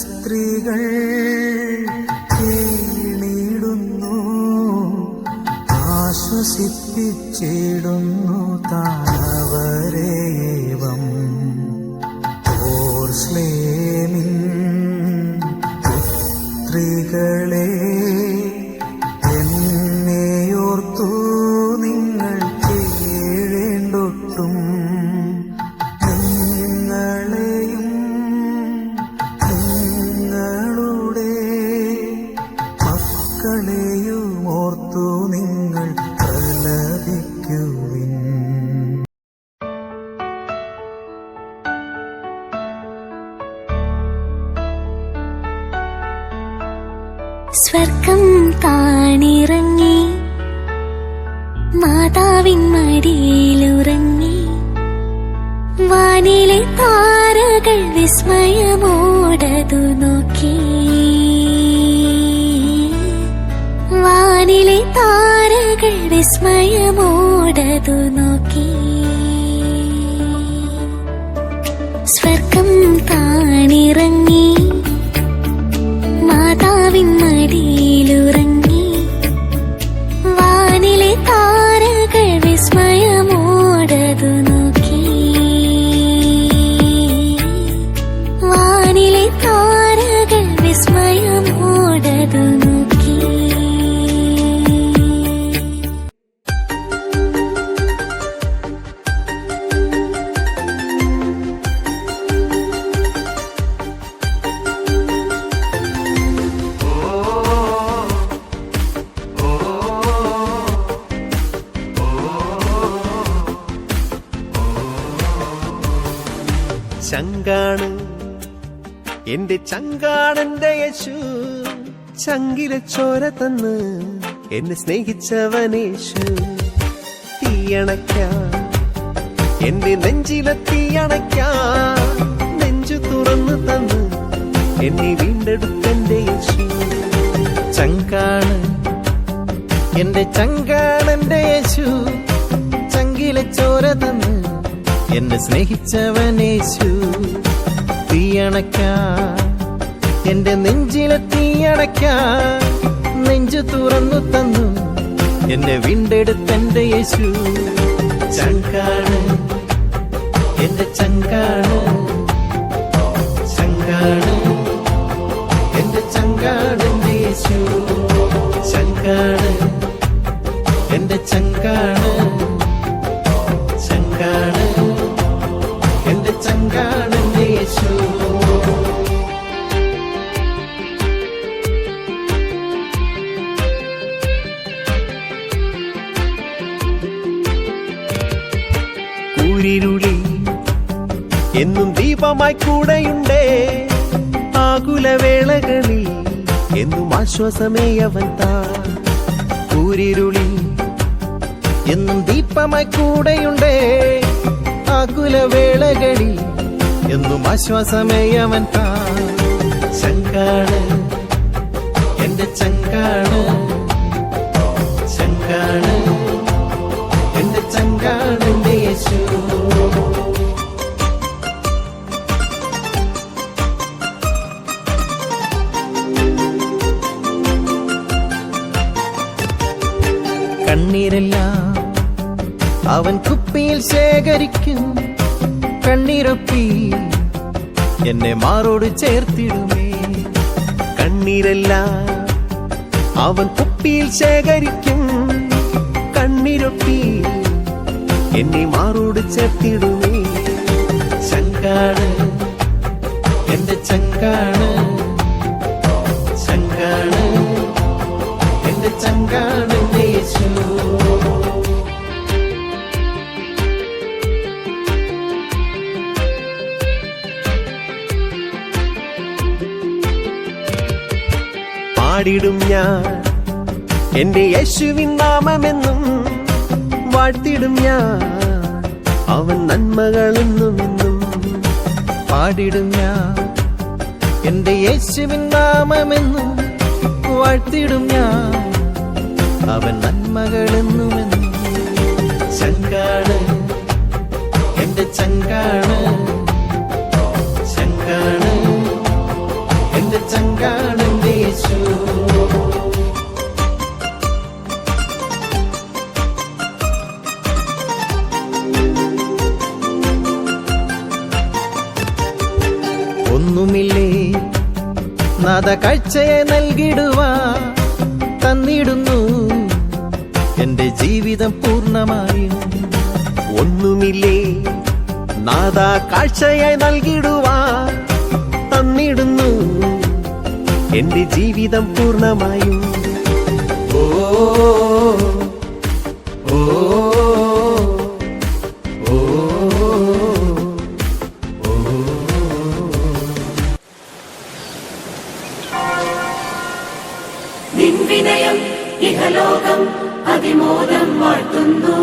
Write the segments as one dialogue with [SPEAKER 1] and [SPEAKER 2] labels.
[SPEAKER 1] സ്ത്രീകൾ കേണിടുന്നു, ആശ്വസിപ്പിച്ചിടുന്നു താനവരേവം. ഓർശ്ലേമിൻ പുത്രികളെ എന്നെയോർത്തു നിങ്ങൾ കേഴേണ്ടൊട്ടും, നിങ്ങളെയും നിങ്ങളുടെ മക്കളെയും ഓർത്തു നിങ്ങൾ പ്രലപിക്കുവിൻ.
[SPEAKER 2] സ്വർഗം താണിറങ്ങി മാതാവിൻ മടിയിലുറങ്ങി, വാനിലെ താരകൾ വിസ്മയമോടതു നോക്കി, വാനിലെ താരകൾ വിസ്മയമോടതു നോക്കി. സ്വർഗം താണിറങ്ങി മാതാവിൻ മടിയിലുറങ്ങി, വാനിലെ താരകൾ വിസ്മയമോടതു നോക്കി, വാനിലെ താരകൾ വിസ്മയമോടതു നോക്കി.
[SPEAKER 3] ചങ്കാണ് എന്റെ ചങ്കാണെന്റെ യേശു, ചങ്കിലെ ചോര തന്ന് എന്നെ സ്നേഹിച്ചവനേശു. തീയണയ്ക്കാ എന്റെ നെഞ്ചിലെ തീയണയ്ക്കാ, നെഞ്ചു തുറന്നു തന്ന് എന്നെ വീണ്ടെടുത്തെന്റെ യേശു. ചങ്കാണ് എന്റെ ചങ്കാണെന്റെ യേശു, ചങ്കിലെ ചോര തന്ന് എന്നെ സ്നേഹിച്ചവനേശു. തീയണയ്ക്കാ എന്റെ നെഞ്ചിലെ തീയണയ്ക്കാ, നെഞ്ചു തുറന്നു തന്നു എന്നെ വീണ്ടെടുത്തെന്റെ യേശു. ചങ്കാണ് എന്റെ ചങ്കാണ്, ചങ്കാണ് എന്റെ ചങ്കാണെന്റെ യേശു. ചങ്കാണ് എന്റെ ചങ്കാണ്, ചങ്കാണ് എന്റെ ചങ്കാണെന്റെ യേശു. കൂരിരുളി എന്നും ദീപമായി കൂടെയുണ്ടേ, ആകുലവേളകളിൽ എന്നും ആശ്വാസമേ അവൻ താ. കൂരിരുളി എന്നും ദീപമായി കൂടെയുണ്ടേ, ആകുലവേളകളിൽ എന്നും ആശ്വാസമേ അവൻ താ. ചങ്കാണ് എന്റെ ചങ്കാണ്, ചങ്കാണ് എന്റെ ചങ്കാണെന്റെ യേശു. കണ്ണീരെല്ലാം അവൻ കുപ്പിയിൽ ശേഖരിക്കും, കണ്ണീരൊപ്പി എന്നെ മാറോട് ചേർത്തിടുമേ. കണ്ണീരെല്ലാം അവൻ കുപ്പിയിൽ ശേഖരിക്കും, കണ്ണീരൊപ്പി എന്നെ മാറോട് ചേർത്തിടുമേ. ചങ്കാണ് എന്റെ ചങ്കാണ്, ചങ്കാണ് എന്റെ ചങ്കാണെന്റെ യേശു. പാടിടും ഞാൻ എന്റെ യേശുവിൻ നാമമെന്നും, വാഴ്ത്തിടും ഞാൻ അവൻ നന്മകളെന്നുമെന്നും. പാടിടും ഞാൻ എന്റെ യേശുവിൻ നാമമെന്നും, വാഴ്ത്തിടും ഞാൻ അവൻ നന്മകളെന്നുമെന്നും. ചങ്കാണ് എന്റെ ചങ്കാണ്, ഒന്നുമില്ലേ നാദ കാഴ്ചയെ നൽകിടുവാ തന്നിടുന്നു എന്റെ ജീവിതം പൂർണ്ണമായും. ഒന്നുമില്ലേ നാദ കാഴ്ചയായി നൽകിടുവാ തന്നിടുന്നു എന്റെ ജീവിതം പൂർണ്ണമായും. ഓ ഓ ഓ
[SPEAKER 4] നിൻവിനയം ഇഹലോകം അതിമോദം വാഴ്ത്തുന്നു.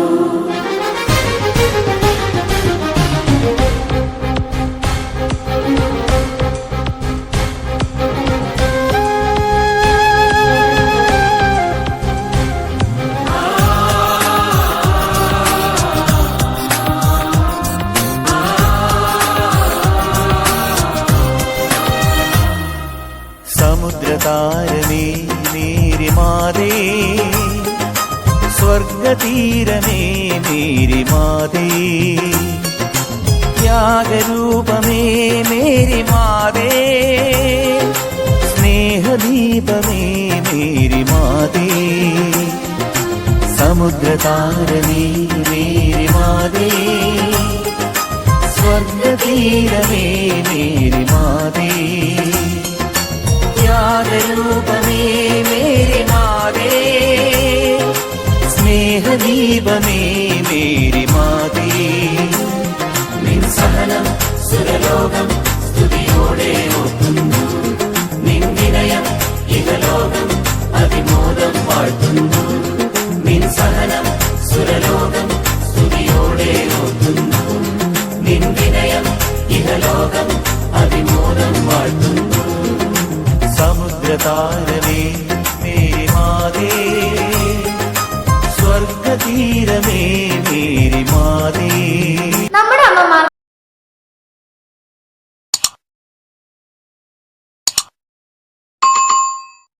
[SPEAKER 5] സമുദ്രതാരമേ മേരി മാതേ, സ്വർഗതീരമേ മേരി മാതേ, ത്യാഗരൂപമേ മേരി മാതേ, സ്നേഹദീപമേ മേരി മാതേ. സമുദ്രതാരമേ മേരി മാതേ, സ്വർഗതീരമേ മേരി മാതേ, ത്യാഗരൂപമേ മേരി മാതേ, സ്നേഹദീപമേ മേരി മാതേ.
[SPEAKER 4] നിൻ സഹനം സുരലോകം സ്തുതിയോടെ ഓർക്കുന്നു. നിൻ വിനയം ഇഹലോകം അതിമോദം വാഴ്ത്തുന്നു. നിൻ സഹനം സുരലോകം സ്തുതിയോടെ ഓർക്കുന്നു. നിൻ വിനയം ഇഹലോകം അതിമോദം വാഴ്ത്തുന്നു.
[SPEAKER 5] സമുദ്രതാരമേ മേരി മാതേ, സ്വർഗതീരമേ മേരി മാതേ.
[SPEAKER 6] നമ്മുടെ അമ്മമാർ